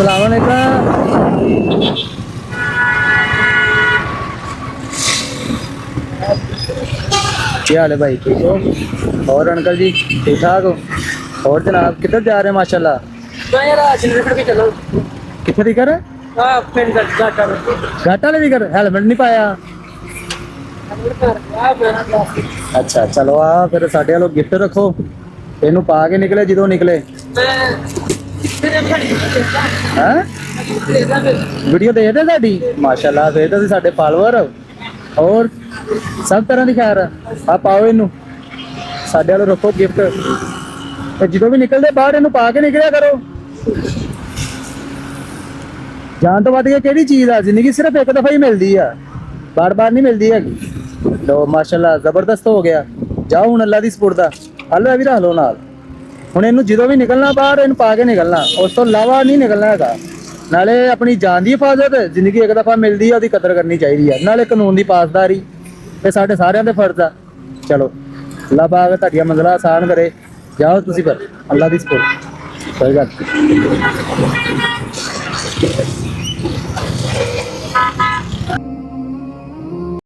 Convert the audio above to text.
अस्सलाम वालेकुम। क्या हाल है भाई, ठीक हो? और अंकल जी ठीक ठाक हो? और जनाब किधर जा रहे हैं माशाल्लाह? कितने दी कर घाटा ले दी कर हेलमेट नहीं पाया। अच्छा चलो आ फिर साढ़े वालों गिफ्ट रखो, इनू पा के निकले जो निकले। हैं वीडियो देखते साडी माशाल्लाह, फिर तो साडे फॉलोअर और सब तरह की खैर आ पाओ इनू साडे वालों रखो गिफ्ट, ते जो भी निकलते बाहर इनू पा के निकलिया करो। जान तो वध के केड़ी चीज आ, जिंदगी सिर्फ एक दफा ही मिलती है, बार बार नहीं मिलती हैगी। लो माशाल्लाह जबरदस्त हो गया। जाओ हुण अल्लाह दी सपुर्द आ, हलो भी रख लो नाल। हुण इनू जो भी निकलना बाहर इन पा के निकलना, उस तो इलावा नहीं निकलना हैगा। नाले अपनी जान की हिफाजत, जिंदगी एक दफा मिलती है, उसकी कदर करनी चाहिए। नाले कानून की पासदारी, ये साढ़े सारिਆਂ ਦੇ फर्ज आ। चलो अल्लाह पाक ਤੁਹਾਡੀਆਂ मंजिलां आसान करे। जाओ तुसी फिर अल्लाह दी सपुर्द, कोई गल नहीं।